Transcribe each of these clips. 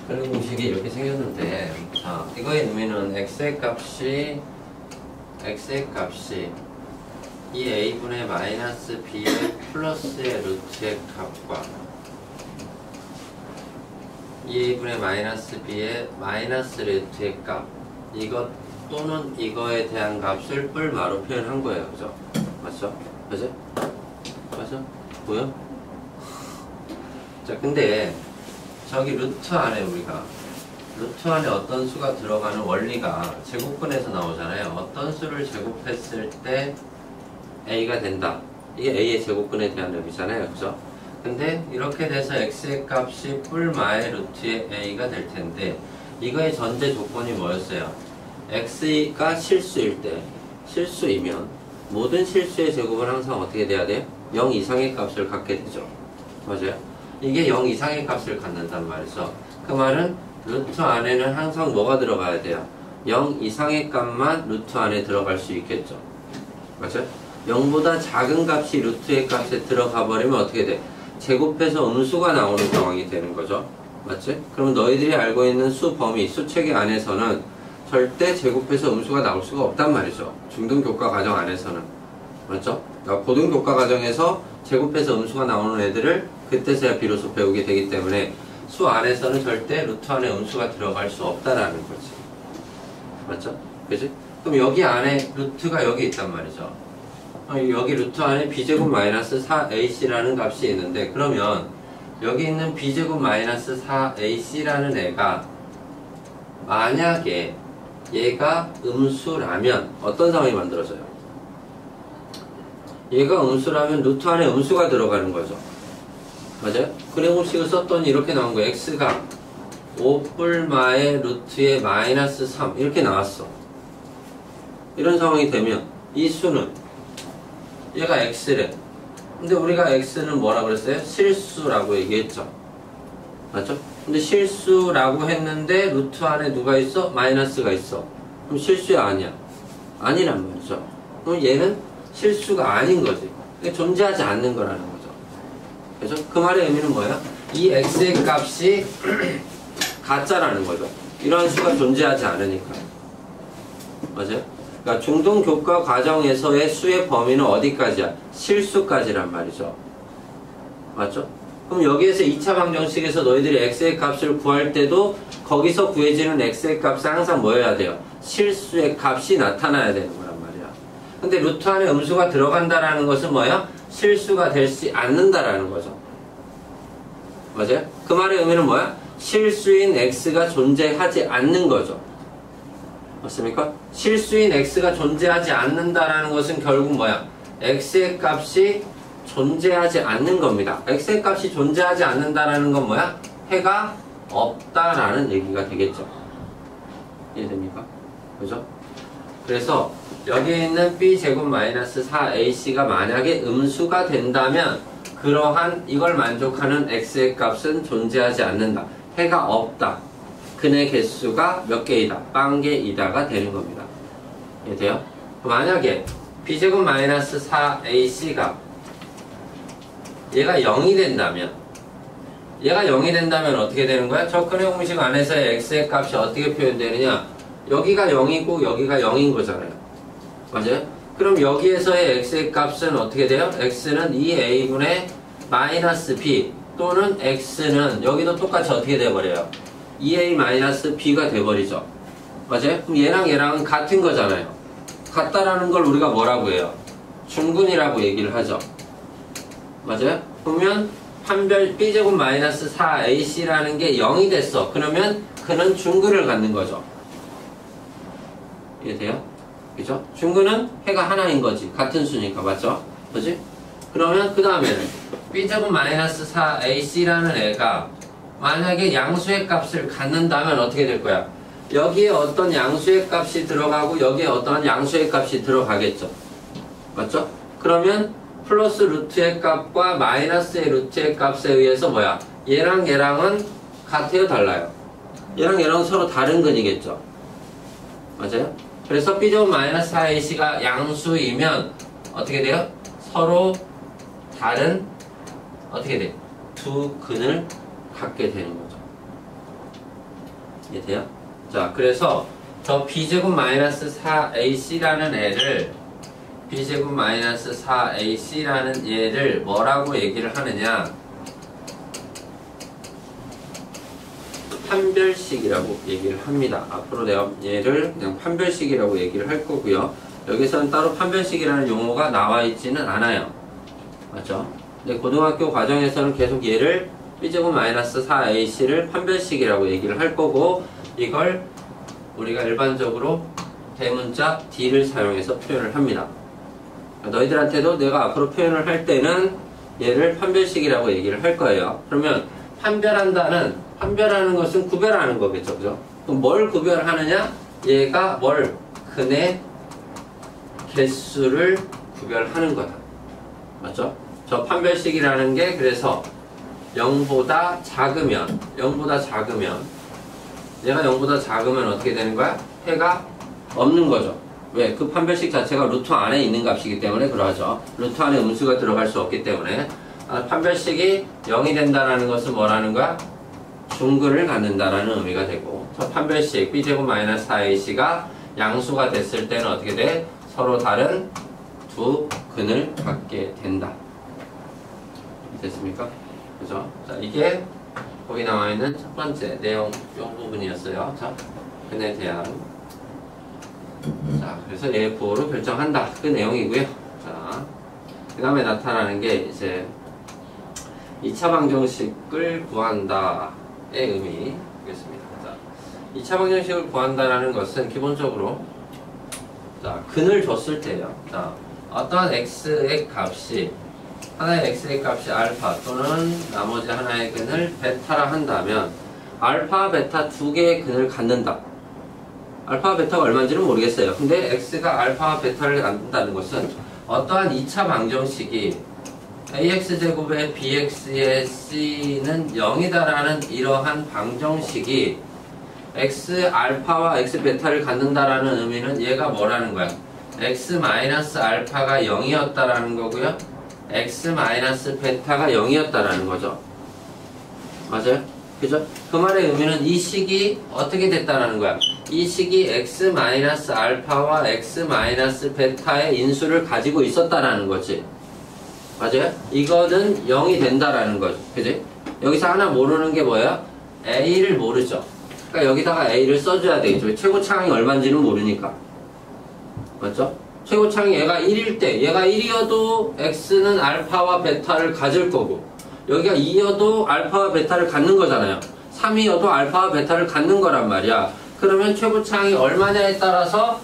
그런 공식이 이렇게 생겼는데, 자, 이거의 의미는 x의 값이 이 a분의 마이너스 b의 플러스의 루트의 값과 이 a분의 마이너스 b의 마이너스 루트의 값, 이것 또는 이거에 대한 값을 뿔마로 표현한 거예요. 그죠? 맞죠? 그죠? 맞죠? 뭐요? 자, 근데 저기 루트 안에 루트 안에 어떤 수가 들어가는 원리가 제곱근에서 나오잖아요. 어떤 수를 제곱했을 때 a가 된다. 이게 a의 제곱근에 대한 의미잖아요. 그죠? 근데 이렇게 돼서 x의 값이 뿔마의 루트의 a가 될 텐데, 이거의 전제 조건이 뭐였어요? x가 실수일 때, 실수이면 모든 실수의 제곱은 항상 어떻게 돼야 돼요? 0 이상의 값을 갖게 되죠. 맞아요? 이게 0 이상의 값을 갖는단 말이죠. 그 말은 루트 안에는 항상 뭐가 들어가야 돼요? 0 이상의 값만 루트 안에 들어갈 수 있겠죠. 맞아요? 0보다 작은 값이 루트의 값에 들어가 버리면 어떻게 돼? 제곱해서 음수가 나오는 상황이 되는 거죠. 맞지? 그럼 너희들이 알고 있는 수 범위, 수체계 안에서는 절대 제곱해서 음수가 나올 수가 없단 말이죠. 중등교과 과정 안에서는. 맞죠? 그러니까 고등교과 과정에서 제곱해서 음수가 나오는 애들을 그때서야 비로소 배우게 되기 때문에 수 안에서는 절대 루트 안에 음수가 들어갈 수 없다라는 거지. 맞죠? 그지? 그럼 여기 안에 루트가 여기 있단 말이죠. 여기 루트 안에 b제곱 마이너스 4ac라는 값이 있는데, 그러면 여기 있는 b제곱 마이너스 4ac라는 애가 만약에 얘가 음수라면 어떤 상황이 만들어져요? 얘가 음수라면 루트 안에 음수가 들어가는 거죠. 맞아요? 그래 공식을 썼더니 이렇게 나온 거예요. x가 5뿔마의 루트의 마이너스 3 이렇게 나왔어. 이런 상황이 되면 이 수는 얘가 x래. 근데 우리가 x는 뭐라 그랬어요? 실수라고 얘기했죠. 맞죠? 근데 실수라고 했는데 루트 안에 누가 있어? 마이너스가 있어. 그럼 실수야 아니야? 아니란 말이죠. 그럼 얘는 실수가 아닌 거지. 존재하지 않는 거라는 거죠. 그죠? 그 말의 의미는 뭐야? 이 x의 값이 가짜라는 거죠. 이러한 수가 존재하지 않으니까. 맞아요? 그러니까 중등교과 과정에서의 수의 범위는 어디까지야? 실수까지란 말이죠. 맞죠? 그럼 여기에서 2차 방정식에서 너희들이 x의 값을 구할 때도 거기서 구해지는 x의 값은 항상 뭐여야 돼요? 실수의 값이 나타나야 되는 거란 말이야. 근데 루트 안에 음수가 들어간다라는 것은 뭐야? 실수가 되지 않는다라는 거죠. 맞아요? 그 말의 의미는 뭐야? 실수인 x가 존재하지 않는 거죠. 맞습니까? 실수인 x가 존재하지 않는다라는 것은 결국 뭐야? x의 값이 존재하지 않는 겁니다. x의 값이 존재하지 않는다라는 건 뭐야? 해가 없다라는 얘기가 되겠죠. 이해됩니까? 그죠? 그래서 여기에 있는 b제곱 마이너스 4ac가 만약에 음수가 된다면 그러한 이걸 만족하는 x의 값은 존재하지 않는다. 해가 없다. 근의 개수가 몇 개이다? 빵개이다가 되는 겁니다. 이해돼요? 만약에 b제곱 마이너스 4ac가 얘가 0이 된다면 어떻게 되는 거야? 접근의 공식 안에서의 x의 값이 어떻게 표현되느냐? 여기가 0이고 여기가 0인 거잖아요. 맞아요? 그럼 여기에서의 x의 값은 어떻게 돼요? x는 2a분의 마이너스 b 또는 x는 여기도 똑같이 어떻게 돼버려요? 2a 마이너스 b가 돼버리죠. 맞아요? 그럼 얘랑 얘랑은 같은 거잖아요. 같다라는 걸 우리가 뭐라고 해요? 중근이라고 얘기를 하죠. 맞아요? 그러면 판별 b제곱 마이너스 4ac라는 게 0이 됐어. 그러면 그는 중근을 갖는 거죠. 이해돼요? 그죠? 중근은 해가 하나인 거지. 같은 수니까. 맞죠? 그지? 그러면 그 다음에는 b제곱 마이너스 4ac라는 애가 만약에 양수의 값을 갖는다면 어떻게 될 거야? 여기에 어떤 양수의 값이 들어가고 여기에 어떤 양수의 값이 들어가겠죠. 맞죠? 그러면 플러스 루트의 값과 마이너스의 루트의 값에 의해서 뭐야? 얘랑 얘랑은 같아요? 달라요? 얘랑 얘랑은 서로 다른 근이겠죠. 맞아요? 그래서 b제곱 마이너스 4ac가 양수이면 어떻게 돼요? 서로 다른 어떻게 돼? 두 근을 갖게 되는 거죠. 이해돼요? 자, 그래서 저 b제곱 마이너스 4ac라는 애를 b제곱 마이너스 4ac라는 얘를 뭐라고 얘기를 하느냐? 판별식이라고 얘기를 합니다. 앞으로 내가 얘를 그냥 판별식이라고 얘기를 할 거고요. 여기서는 따로 판별식이라는 용어가 나와 있지는 않아요. 맞죠? 근데 고등학교 과정에서는 계속 얘를 b제곱 마이너스 4ac를 판별식이라고 얘기를 할 거고, 이걸 우리가 일반적으로 대문자 d를 사용해서 표현을 합니다. 너희들한테도 내가 앞으로 표현을 할 때는 얘를 판별식이라고 얘기를 할 거예요. 그러면 판별하는 것은 구별하는 거겠죠. 그죠? 그럼 뭘 구별하느냐? 얘가 근의 개수를 구별하는 거다. 맞죠? 저 판별식이라는 게 그래서 0보다 작으면 얘가 0보다 작으면 어떻게 되는 거야? 해가 없는 거죠. 왜? 그 판별식 자체가 루트 안에 있는 값이기 때문에 그러하죠. 루트 안에 음수가 들어갈 수 없기 때문에. 판별식이 0이 된다는 것은 뭐라는 거야? 중근을 갖는다라는 의미가 되고, 저 판별식 b제곱 마이너스 4ac가 양수가 됐을 때는 어떻게 돼? 서로 다른 두 근을 갖게 된다. 됐습니까? 그죠? 자, 이게 거기 나와 있는 첫 번째 내용 부분이었어요. 자, 근에 대한. 자, 그래서 얘의 부호로 결정한다. 그 내용이고요. 자, 그 다음에 나타나는 게 이제 2차 방정식을 구한다의 의미겠습니다. 자, 2차 방정식을 구한다라는 것은 기본적으로 자, 근을 줬을 때요. 자, 어떤 x의 값이 하나의 x의 값이 알파 또는 나머지 하나의 근을 베타라 한다면 알파, 베타 두 개의 근을 갖는다. 알파와 베타가 얼마인지는 모르겠어요. 근데 x가 알파와 베타를 갖는다는 것은 어떠한 2차 방정식이 ax제곱의 bx의 c는 0이다라는 이러한 방정식이 x 알파와 x 베타를 갖는다라는 의미는 얘가 뭐라는 거야? x 마이너스 알파가 0이었다라는 거고요. x 마이너스 베타가 0이었다라는 거죠. 맞아요? 그죠? 그 말의 의미는 이 식이 어떻게 됐다라는 거야? 이 식이 x 마이너스 알파와 x 마이너스 베타의 인수를 가지고 있었다라는 거지. 맞아요? 이거는 0이 된다라는 거죠. 그지? 여기서 하나 모르는 게 뭐야? a를 모르죠. 그러니까 여기다가 a를 써줘야 되겠죠. 최고차항이 얼마인지는 모르니까. 맞죠? 최고차항이 얘가 1일 때, 얘가 1이어도 x는 알파와 베타를 가질 거고, 여기가 2여도 알파와 베타를 갖는 거잖아요. 3이어도 알파와 베타를 갖는 거란 말이야. 그러면 최고차항이 얼마냐에 따라서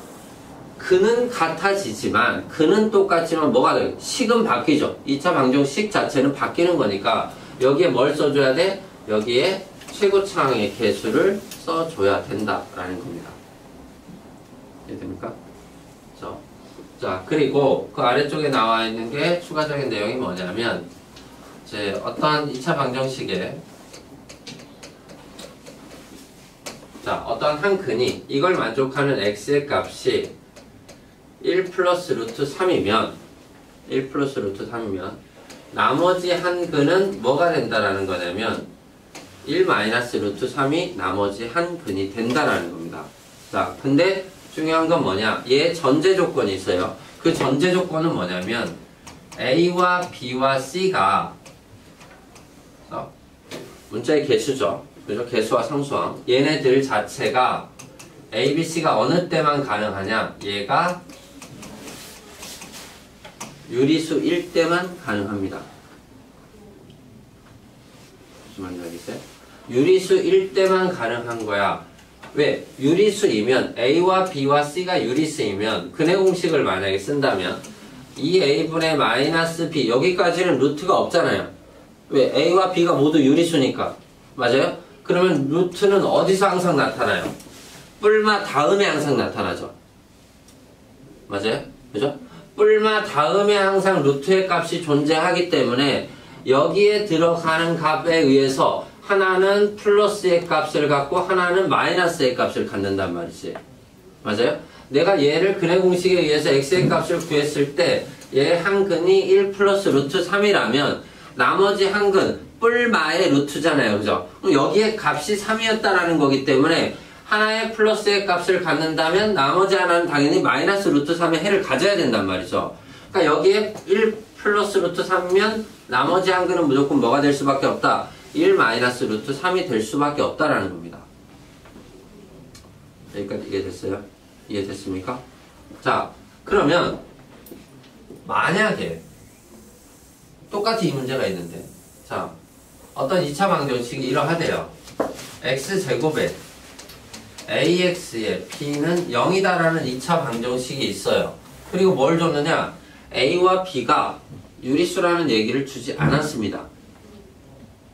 근은 같아지지만, 근은 똑같지만 뭐가 돼요? 식은 바뀌죠. 2차 방정식 자체는 바뀌는 거니까 여기에 뭘 써줘야 돼? 여기에 최고차항의 개수를 써줘야 된다라는 겁니다. 이해됩니까? 자, 그리고 그 아래쪽에 나와 있는 게 추가적인 내용이 뭐냐면, 이제 어떠한 2차 방정식에 자, 어떠한 한 근이 이걸 만족하는 x의 값이 1 플러스 루트 3이면 나머지 한 근은 뭐가 된다라는 거냐면 1 마이너스 루트 3이 나머지 한 근이 된다라는 겁니다. 자, 근데 중요한 건 뭐냐? 얘 전제 조건이 있어요. 그 전제 조건은 뭐냐면 A와 B와 C가 문자의 개수죠. 그죠? 개수와 상수항. 얘네들 자체가 A, B, C가 어느 때만 가능하냐? 얘가 유리수일 때만 가능합니다. 무슨 말인지 알겠어요? 유리수일 때만 가능한 거야. 왜? 유리수이면 A와 B와 C가 유리수이면 근의 공식을 만약에 쓴다면 2A분의 마이너스 B 여기까지는 루트가 없잖아요. 왜? A와 B가 모두 유리수니까. 맞아요? 그러면 루트는 어디서 항상 나타나요? 뿔마 다음에 항상 나타나죠. 맞아요? 그죠? 뿔마 다음에 항상 루트의 값이 존재하기 때문에 여기에 들어가는 값에 의해서 하나는 플러스의 값을 갖고 하나는 마이너스의 값을 갖는단 말이지. 맞아요? 내가 얘를 근의 공식에 의해서 x의 값을 구했을 때 얘 한 근이 1 플러스 루트 3이라면 나머지 한 근 뿔마의 루트잖아요. 그죠? 그럼 여기에 값이 3이었다라는 거기 때문에 하나의 플러스의 값을 갖는다면 나머지 하나는 당연히 마이너스 루트 3의 해를 가져야 된단 말이죠. 그러니까 여기에 1 플러스 루트 3이면 나머지 한 근은 무조건 뭐가 될 수밖에 없다. 1 마이너스 루트 3이 될 수밖에 없다라는 겁니다. 여기까지 이해됐어요? 이해됐습니까? 자, 그러면 만약에 똑같이 이 문제가 있는데, 자, 어떤 2차 방정식이 이러하대요. x제곱에 ax의 b는 0이다라는 2차 방정식이 있어요. 그리고 뭘 줬느냐? a와 b가 유리수라는 얘기를 주지 않았습니다.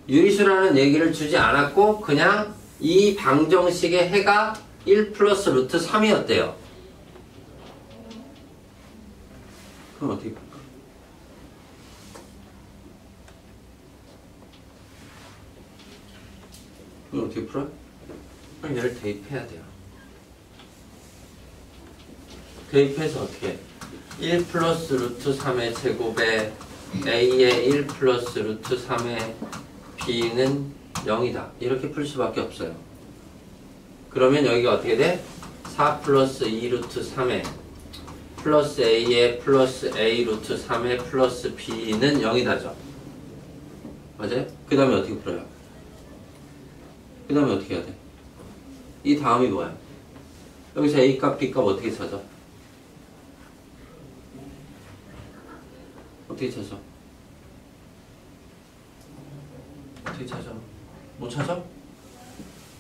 유리수라는 얘기를 주지 않았고 그냥 이 방정식의 해가 1 플러스 루트 3이었대요. 그럼 어떻게 볼까? 그럼 어떻게 풀어요? 그럼 얘를 대입해야 돼요. 대입해서 어떻게 해? 1 플러스 루트 3의 제곱에 a의 1 플러스 루트 3의 b는 0이다. 이렇게 풀 수밖에 없어요. 그러면 여기가 어떻게 돼? 4 플러스 2 루트 3의 플러스 a의 플러스 a 루트 3의 플러스 b는 0이다죠. 맞아요? 그 다음에 어떻게 풀어요? 그 다음에 어떻게 해야 돼? 이 다음이 뭐야? 여기서 a값 b값 어떻게 찾아? 어떻게 찾아? 어떻게 찾아? 못 찾아?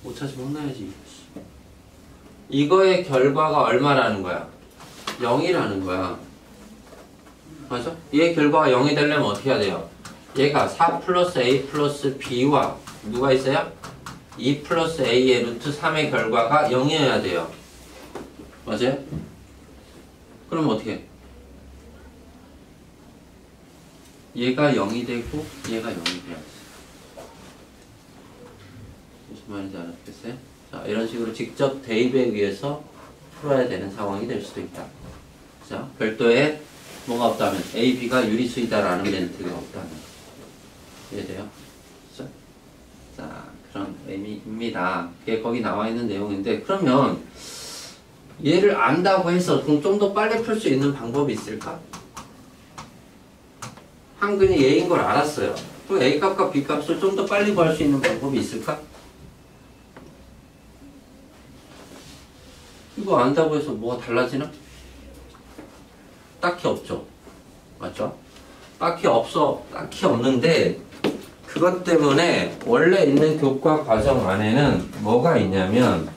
못 찾으면 혼나야지. 이거의 결과가 얼마라는 거야? 0이라는 거야. 맞아? 얘의 결과가 0이 되려면 어떻게 해야 돼요? 얘가 4 플러스 a 플러스 b와 누가 있어요? 2 플러스 a의 루트 3의 결과가 0이어야 돼요. 맞아요? 그럼 어떻게 해? 얘가 0이 되고 얘가 0이 돼야지. 무슨 말인지 알았겠어요? 자, 이런 식으로 직접 대입에 의해서 풀어야 되는 상황이 될 수도 있다. 자, 별도의 뭐가 없다면 A, B가 유리수이다라는 멘트가 없다면 이해돼요? 자, 그런 의미입니다. 그게 거기 나와 있는 내용인데, 그러면 얘를 안다고 해서 좀 더 빨리 풀 수 있는 방법이 있을까? 한근이 A인 걸 알았어요. 그럼 A 값과 B 값을 좀 더 빨리 구할 수 있는 방법이 있을까? 이거 안다고 해서 뭐가 달라지나? 딱히 없죠. 맞죠? 딱히 없는데, 그것 때문에 원래 있는 교과 과정 안에는 뭐가 있냐면,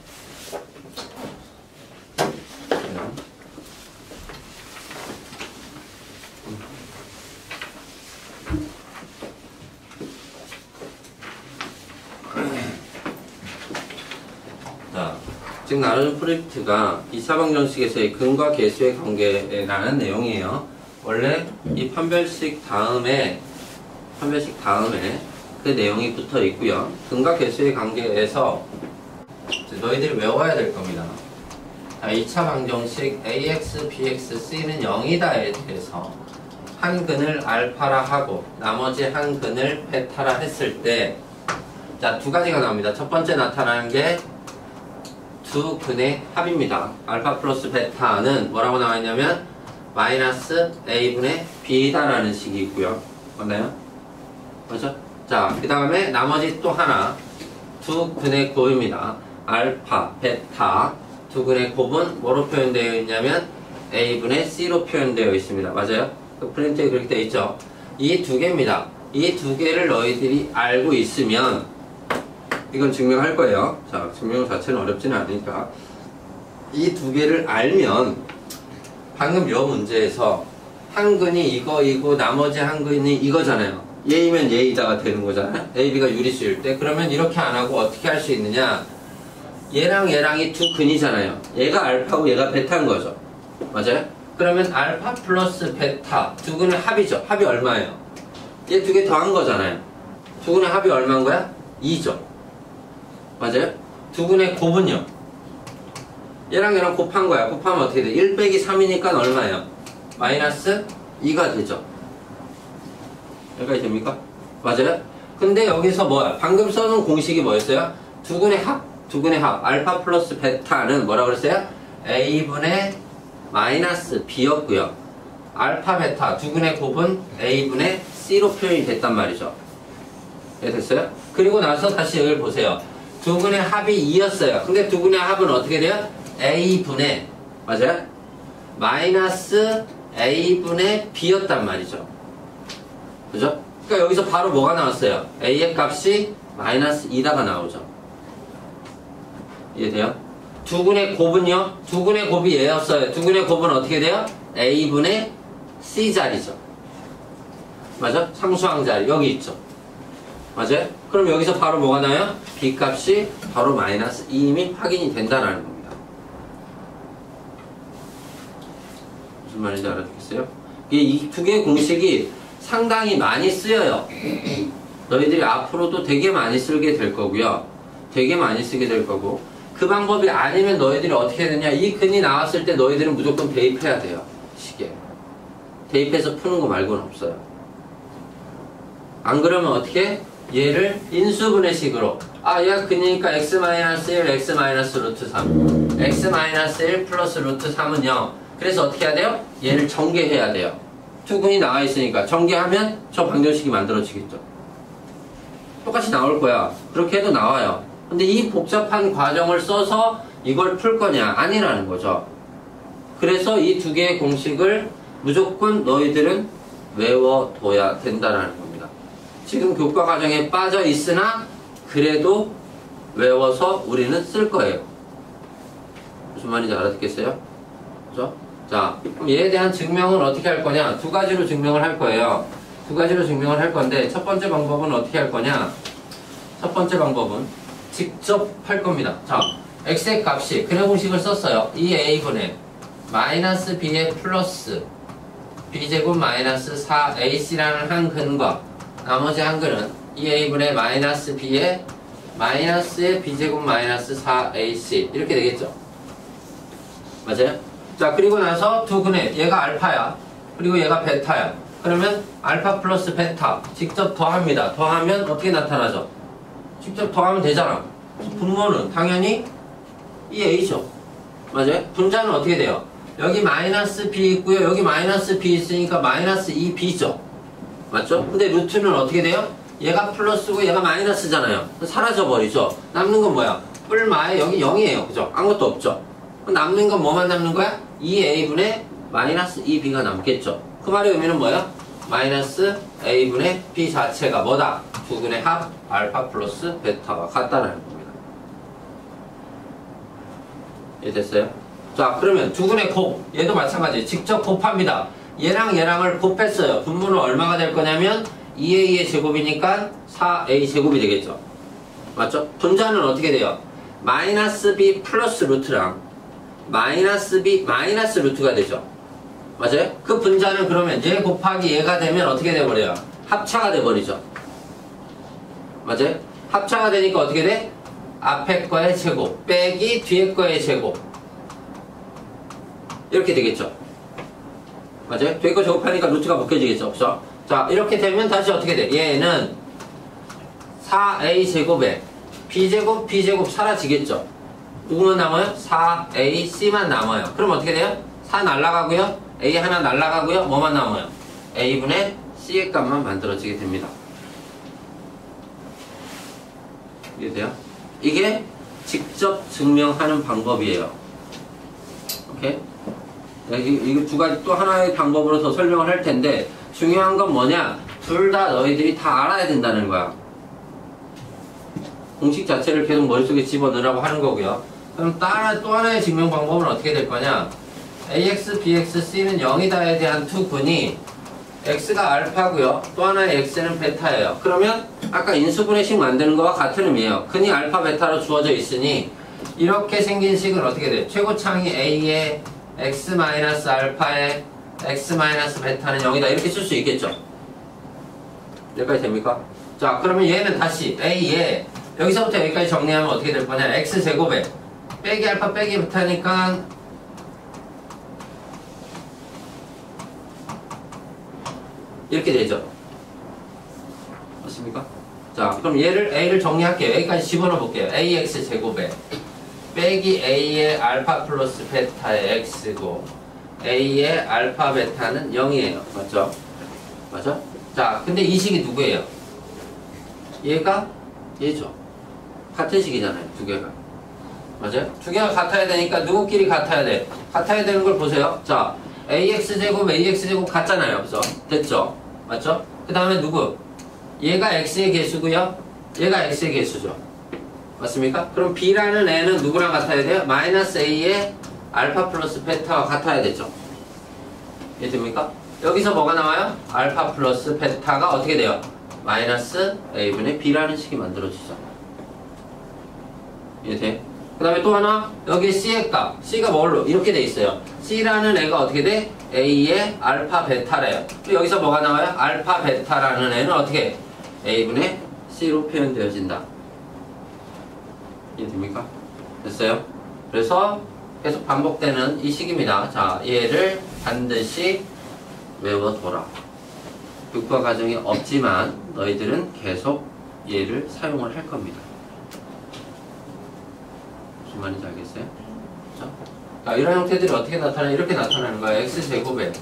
지금 나누는 프로젝트가 2차 방정식에서의 근과 계수의 관계라는 내용이에요. 원래 이 판별식 다음에 그 내용이 붙어 있고요. 근과 계수의 관계에서 너희들이 외워야 될 겁니다. 2차 방정식 ax, bx, c는 0이다에 대해서 한 근을 알파라 하고 나머지 한 근을 베타라 했을 때, 자, 두 가지가 나옵니다. 첫 번째 나타나는 게 두 근의 합입니다. 알파 플러스 베타는 뭐라고 나와 있냐면 마이너스 a분의 b다라는 식이 있고요. 맞나요? 맞죠? 자, 그 다음에 나머지 또 하나 두 근의 곱입니다. 알파, 베타 두 근의 곱은 뭐로 표현되어 있냐면 a분의 c로 표현되어 있습니다. 맞아요? 그 프린트에 그렇게 되어 있죠. 이 두 개입니다. 이 두 개를 너희들이 알고 있으면 이건 증명할 거예요. 자, 증명 자체는 어렵지는 않으니까. 이 두 개를 알면 방금 이 문제에서 한 근이 이거이고 나머지 한 근이 이거잖아요. 얘이면 얘이다가 되는 거잖아요. A, B가 유리수일 때. 그러면 이렇게 안 하고 어떻게 할 수 있느냐? 얘랑 얘랑이 두 근이잖아요. 얘가 알파고 얘가 베타인 거죠. 맞아요? 그러면 알파 플러스 베타 두 근의 합이죠. 합이 얼마예요? 얘 두 개 더한 거잖아요. 두 근의 합이 얼마인 거야? 2죠. 맞아요? 두 근의 곱은요? 얘랑 얘랑 곱한 거야. 곱하면 어떻게 돼? 1 빼기 3이니까 얼마예요? 마이너스 2가 되죠. 여기까지 됩니까? 맞아요? 근데 여기서 뭐야? 방금 써놓은 공식이 뭐였어요? 두근의 합. 알파 플러스 베타는 뭐라 그랬어요? A분의 마이너스 B였고요. 알파 베타 두근의 곱은 A분의 C로 표현이 됐단 말이죠. 됐어요? 그리고 나서 다시 여기를 보세요. 두근의 합이 2였어요. 근데 두근의 합은 어떻게 돼요? A분의, 맞아요? 마이너스 A분의 B였단 말이죠. 그죠? 그러니까 여기서 바로 뭐가 나왔어요? A의 값이 마이너스 2다가 나오죠. 이해돼요? 두근의 곱은요? 두근의 곱이 얘였어요. 두근의 곱은 어떻게 돼요? A분의 C자리죠. 맞아? 상수항 자리 여기 있죠. 맞아요? 그럼 여기서 바로 뭐가 나와요? B 값이 바로 마이너스 2이미 확인이 된다는 겁니다. 무슨 말인지 알아듣겠어요? 이 두 개의 공식이 상당히 많이 쓰여요. 너희들이 앞으로도 되게 많이 쓰게 될 거고요. 되게 많이 쓰게 될 거고, 그 방법이 아니면 너희들이 어떻게 해야 되냐, 이 근이 나왔을 때 너희들은 무조건 대입해야 돼요. 식에 대입해서 푸는 거 말고는 없어요. 안 그러면 어떻게? 얘를 인수분해식으로, 얘가 근이니까 x-1, x-루트3 x-1 플러스 루트 3은 0. 그래서 어떻게 해야 돼요? 얘를 전개해야 돼요. 투근이 나와 있으니까 전개하면 저 방정식이 만들어지겠죠. 똑같이 나올 거야. 그렇게 해도 나와요. 근데 이 복잡한 과정을 써서 이걸 풀 거냐? 아니라는 거죠. 그래서 이 두 개의 공식을 무조건 너희들은 외워둬야 된다는 겁니다. 지금 교과 과정에 빠져 있으나 그래도 외워서 우리는 쓸 거예요. 무슨 말인지 알아듣겠어요? 그죠? 자, 그럼 얘에 대한 증명은 어떻게 할 거냐? 두 가지로 증명을 할 거예요. 두 가지로 증명을 할 건데, 첫 번째 방법은 어떻게 할 거냐? 첫 번째 방법은 직접 할 겁니다. 자, x의 값이 근의 공식을 썼어요. 이 a분의 마이너스 b의 플러스 b제곱 마이너스 4ac라는 한 근과 나머지 한 근은 이 a분의 마이너스 b의 마이너스의 b제곱 마이너스 4ac 이렇게 되겠죠. 맞아요? 자, 그리고 나서 두 근의 얘가 알파야. 그리고 얘가 베타야. 그러면 알파 플러스 베타 직접 더합니다. 더하면 어떻게 나타나죠? 직접 더하면 되잖아. 분모는 당연히 이 a죠. 맞아요? 분자는 어떻게 돼요? 여기 마이너스 b 있고요. 여기 마이너스 b 있으니까 마이너스 2b죠. 맞죠? 근데 루트는 어떻게 돼요? 얘가 플러스고 얘가 마이너스잖아요. 사라져버리죠. 남는 건 뭐야? 뿔마에 여기 0이에요. 그죠? 아무것도 없죠. 남는 건 뭐만 남는 거야? 2a분의 마이너스 2b가 남겠죠. 그 말의 의미는 뭐야? 마이너스 a분의 b 자체가 뭐다? 두 근의 합 알파 플러스 베타가 같다는 겁니다. 이해됐어요? 자, 그러면 두 근의 곱 얘도 마찬가지 직접 곱합니다. 얘랑 얘랑을 곱했어요. 분모는 얼마가 될 거냐면 2a의 제곱이니까 4a 제곱이 되겠죠. 맞죠? 분자는 어떻게 돼요? 마이너스 b 플러스 루트랑 마이너스 b 마이너스 루트가 되죠. 맞아요? 그 분자는 그러면 얘 곱하기 얘가 되면 어떻게 돼버려요? 합차가 돼버리죠. 맞아요? 합차가 되니까 어떻게 돼? 앞에 거의 제곱 빼기 뒤에 거의 제곱 이렇게 되겠죠. 맞아요? 뒤에 거 제곱하니까 루트가 벗겨지겠죠. 그죠? 자, 이렇게 되면 다시 어떻게 돼? 얘는 4a 제곱에 b제곱 b제곱 사라지겠죠. 누구만 남아요? 4ac만 남아요. 그럼 어떻게 돼요? 4 날라가고요. a 하나 날라가고요. 뭐만 남아요? a분의 c의 값만 만들어지게 됩니다. 이해돼요? 이게 직접 증명하는 방법이에요. 오케이? 이게 두 가지 또 하나의 방법으로 더 설명을 할 텐데, 중요한 건 뭐냐? 둘 다 너희들이 다 알아야 된다는 거야. 공식 자체를 계속 머릿속에 집어넣으라고 하는 거고요. 그럼 또 하나의 증명 방법은 어떻게 될 거냐? ax, bx, c는 0이다에 대한 두 근이 x가 알파고요. 또 하나의 x는 베타예요. 그러면 아까 인수분해식 만드는 거와 같은 의미예요. 근이 알파, 베타로 주어져 있으니 이렇게 생긴 식은 어떻게 돼요? 최고창이 a에 x-알파에 x-베타는 0이다 이렇게 쓸 수 있겠죠. 여기까지 됩니까? 자, 그러면 얘는 다시 a에 여기서부터 여기까지 정리하면 어떻게 될 거냐? x제곱에 빼기 알파 빼기 베타니까 이렇게 되죠. 맞습니까? 자, 그럼 얘를 A를 정리할게요. 여기까지 집어넣어 볼게요. AX 제곱에 빼기 A의 알파 플러스 베타의 X고 A의 알파 베타는 0이에요. 맞죠? 맞죠? 자, 근데 이 식이 누구예요? 얘가 얘죠. 같은 식이잖아요. 두 개가. 맞아요? 두 개가 같아야 되니까 누구끼리 같아야 돼? 같아야 되는 걸 보세요. 자, AX제곱, AX제곱 같잖아요. 그래서 됐죠? 맞죠? 그 다음에 누구? 얘가 X의 개수고요. 얘가 X의 개수죠. 맞습니까? 그럼 B라는 애는 누구랑 같아야 돼요? 마이너스 A의 알파 플러스 베타와 같아야 되죠. 이해됩니까? 여기서 뭐가 나와요? 알파 플러스 베타가 어떻게 돼요? 마이너스 A분의 B라는 식이 만들어지죠. 이해돼? 그 다음에 또 하나, 여기 C의 값. C가 뭘로? 이렇게 돼 있어요. C라는 애가 어떻게 돼? A의 알파 베타래요. 또 여기서 뭐가 나와요? 알파 베타라는 애는 어떻게? A분의 C로 표현되어진다. 이해됩니까? 됐어요? 그래서 계속 반복되는 이 식입니다. 자, 얘를 반드시 외워둬라. 교과 과정이 없지만 너희들은 계속 얘를 사용을 할 겁니다. 무슨 말인지 알겠어요? 자, 이런 형태들이 어떻게 나타나요? 이렇게 나타나는 거예요. X제곱에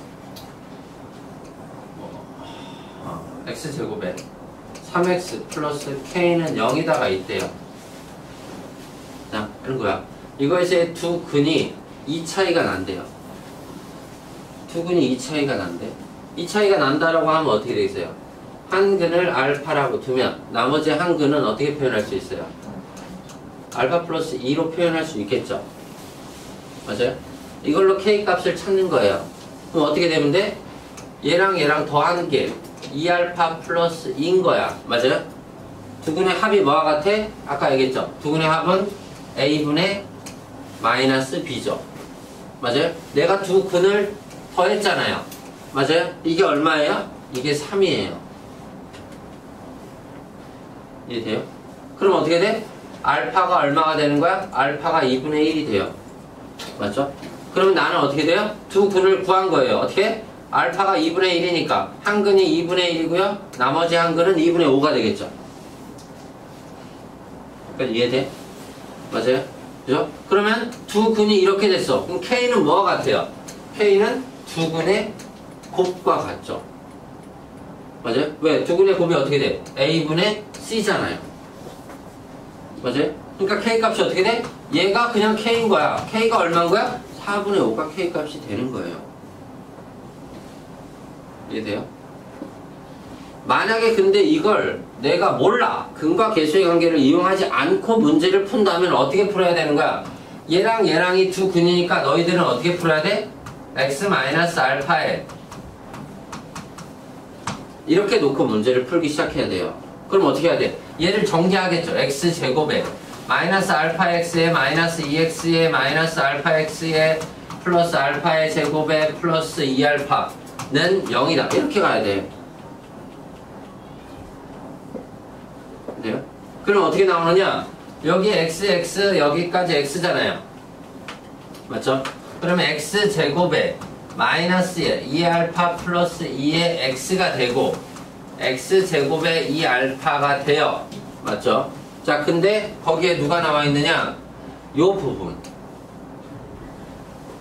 X제곱에 3X 플러스 K는 0이다가 있대요. 자, 이런 거야. 이것의 두 근이 이 차이가 난대요. 두 근이 이 차이가 난대. 이 차이가 난다라고 하면 어떻게 되겠어요? 한 근을 알파라고 두면 나머지 한 근은 어떻게 표현할 수 있어요? 알파 플러스 2로 표현할 수 있겠죠? 맞아요? 이걸로 K 값을 찾는 거예요. 그럼 어떻게 되면 돼? 얘랑 얘랑 더하는 게 2알파 플러스 2인 거야. 맞아요? 두 근의 합이 뭐와 같아? 아까 얘기했죠? 두 근의 합은 A분의 마이너스 B죠. 맞아요? 내가 두 근을 더했잖아요. 맞아요? 이게 얼마예요? 이게 3이에요. 이해돼요? 그럼 어떻게 돼? 알파가 얼마가 되는 거야? 알파가 2분의 1이 돼요. 맞죠? 그러면 나는 어떻게 돼요? 두 근을 구한 거예요. 어떻게? 알파가 2분의 1이니까 한 근이 2분의 1이고요. 나머지 한 근은 2분의 5가 되겠죠. 그러니까 이해돼? 맞아요? 그죠? 그러면 두 근이 이렇게 됐어. 그럼 K는 뭐와 같아요? K는 두 근의 곱과 같죠. 맞아요? 왜? 두 근의 곱이 어떻게 돼? A분의 C잖아요. 맞아요? 그러니까 K 값이 어떻게 돼? 얘가 그냥 K인 거야. K가 얼마인 거야? 4분의 5가 K 값이 되는 거예요. 이해돼요? 만약에 근데 이걸 내가 몰라. 근과 계수의 관계를 이용하지 않고 문제를 푼다면 어떻게 풀어야 되는 거야? 얘랑 얘랑이 두 근이니까 너희들은 어떻게 풀어야 돼? x-알파에 이렇게 놓고 문제를 풀기 시작해야 돼요. 그럼 어떻게 해야 돼? 얘를 정리하겠죠. x제곱에 마이너스 알파 x에 마이너스 2x에 마이너스 알파 x에 플러스 알파의 제곱에 플러스 2알파는 0이다. 이렇게 가야 돼. 돼요? 그럼 어떻게 나오느냐? 여기 x 여기까지 x잖아요. 맞죠? 그러면 x제곱에 마이너스 2알파 플러스 2의 x가 되고 x제곱에 2알파가 돼요. 맞죠? 자, 근데 거기에 누가 나와 있느냐? 요 부분.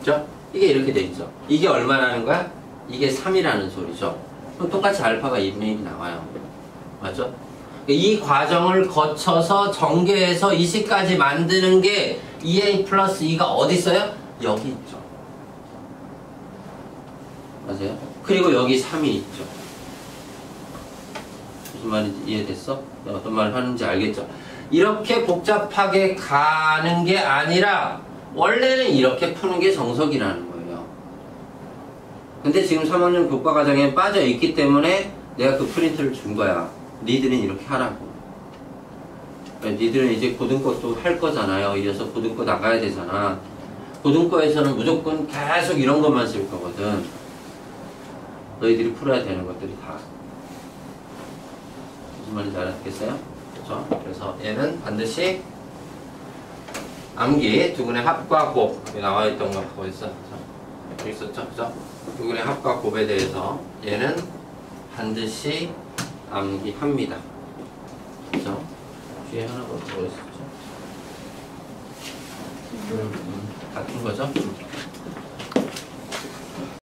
그죠? 이게 이렇게 돼 있죠. 이게 얼마라는 거야? 이게 3이라는 소리죠. 그럼 똑같이 알파가 2분의 1이 나와요. 맞죠? 이 과정을 거쳐서 전개해서 이 식까지 만드는 게 2a 플러스 2가 어디 있어요? 여기 있죠. 맞아요? 그리고 여기 3이 있죠. 무슨 말인지 이해됐어? 내가 어떤 말을 하는지 알겠죠? 이렇게 복잡하게 가는 게 아니라 원래는 이렇게 푸는 게 정석이라는 거예요. 근데 지금 3학년 교과과정에 빠져 있기 때문에 내가 그 프린트를 준 거야. 니들은 이렇게 하라고. 니들은 이제 고등과도 할 거잖아요. 이어서 고등과 나가야 되잖아. 고등과에서는 무조건 계속 이런 것만 쓸 거거든. 너희들이 풀어야 되는 것들이 다. 무슨 말인지 알았겠어요? 그렇죠? 그래서 얘는 반드시 암기 두근의 합과 곱 여기 나와있던 거 보고 있어. 여기 있었죠? 그죠? 두근의 합과 곱에 대해서 얘는 반드시 암기합니다. 뒤에 하나가 뭐였었죠? 같은 거죠?